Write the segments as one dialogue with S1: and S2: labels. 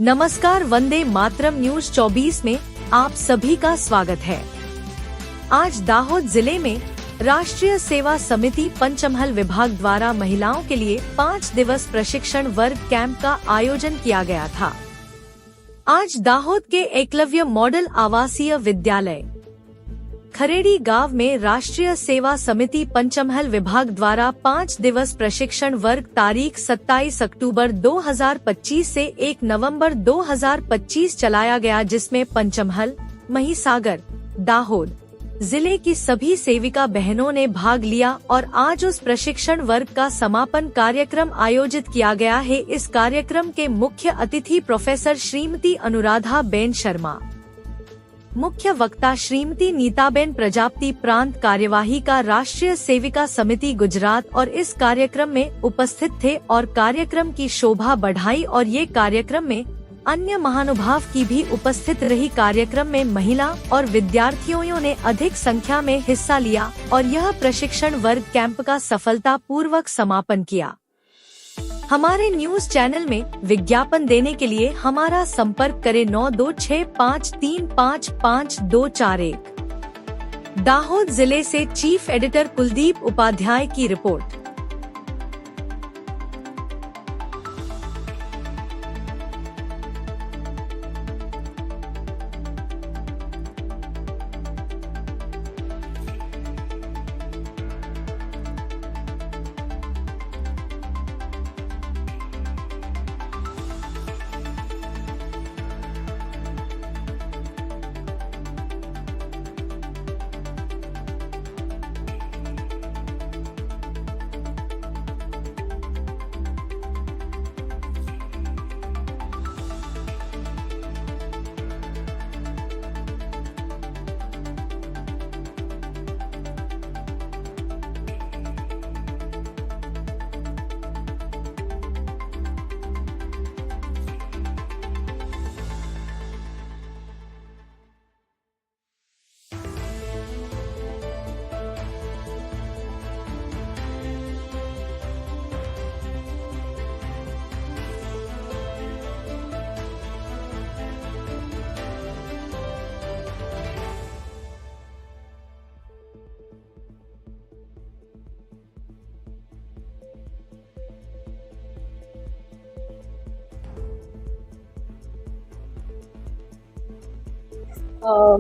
S1: नमस्कार, वंदे मातरम न्यूज 24 में आप सभी का स्वागत है। आज दाहोद जिले में राष्ट्रीय सेवा समिति पंचमहल विभाग द्वारा महिलाओं के लिए 5 दिवस प्रशिक्षण वर्ग कैंप का आयोजन किया गया था। आज दाहोद के एकलव्य मॉडल आवासीय विद्यालय खरेड़ी गांव में राष्ट्रीय सेवा समिति पंचमहल विभाग द्वारा 5 दिवस प्रशिक्षण वर्ग तारीख 27 अक्टूबर 2025 से 1 नवंबर 2025 चलाया गया, जिसमें पंचमहल, महिसागर, दाहोद जिले की सभी सेविका बहनों ने भाग लिया और आज उस प्रशिक्षण वर्ग का समापन कार्यक्रम आयोजित किया गया है। इस कार्यक्रम के मुख्य अतिथि प्रोफेसर श्रीमती अनुराधा बेन शर्मा, मुख्य वक्ता श्रीमती नीताबेन प्रजापति, प्रांत कार्यवाही का राष्ट्रीय सेविका समिति गुजरात और इस कार्यक्रम में उपस्थित थे और कार्यक्रम की शोभा बढ़ाई और ये कार्यक्रम में अन्य महानुभाव की भी उपस्थित रही। कार्यक्रम में महिला और विद्यार्थियों ने अधिक संख्या में हिस्सा लिया और यह प्रशिक्षण वर्ग कैंप का सफलता पूर्वक समापन किया। हमारे न्यूज चैनल में विज्ञापन देने के लिए हमारा संपर्क करें 9265355241। दाहोद जिले से चीफ एडिटर कुलदीप उपाध्याय की रिपोर्ट।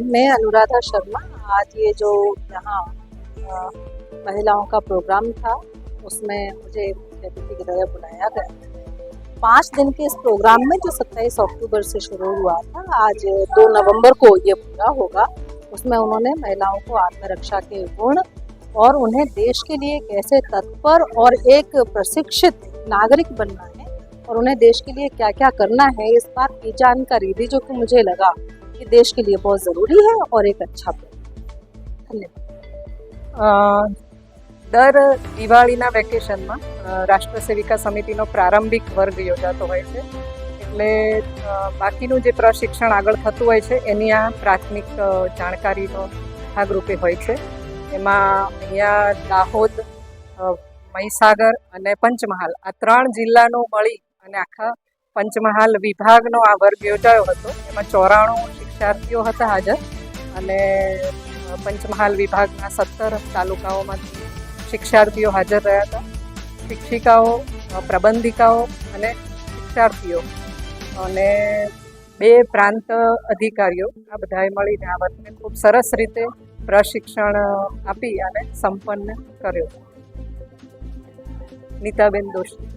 S2: मैं अनुराधा शर्मा। आज ये जो यहाँ महिलाओं का प्रोग्राम था उसमें मुझे मुख्य अतिथि की तरह बुलाया गया। 5 दिन के इस प्रोग्राम में जो 27 अक्टूबर से शुरू हुआ था, आज 2 नवंबर को ये पूरा होगा। उसमें उन्होंने महिलाओं को आत्मरक्षा के गुण और उन्हें देश के लिए कैसे तत्पर और एक प्रशिक्षित नागरिक बनना है और उन्हें देश के लिए क्या क्या करना है, इस बात की जानकारी दी, जो कि मुझे लगा कि देश के लिए बहुत ज़रूरी है और एक अच्छा
S3: धन्यवाद। દર દિવાળીના વેકેશનમાં રાષ્ટ્ર સેવિકા સમિતિનો પ્રારંભિક વર્ગ યોજાતો હોય છે, એટલે બાકીનું જે પ્રશિક્ષણ આગળ થતું હોય છે એની આ પ્રાથમિક જાણકારીનો ભાગરૂપે હોય છે। એમાં અહીંયા દાહોદ, મહીસાગર અને પંચમહાલ આ 3 જિલ્લાનો મળી અને આખા પંચમહાલ વિભાગનો આ વર્ગ યોજાયો હતો। એમાં 94 શિક્ષાર્થીઓ હતા હાજર અને પંચમહાલ વિભાગના 17 તાલુકાઓમાંથી શિક્ષાર્થીઓ હાજર રહ્યા હતા। શિક્ષિકાઓ, પ્રબંધિકાઓ અને શિક્ષાર્થીઓ અને 2 પ્રાંત અધિકારીઓ આ બધાએ મળીને આ વર્ગને ખૂબ સરસ રીતે પ્રશિક્ષણ આપી અને સંપન્ન કર્યો। નીતાબેન દોશી।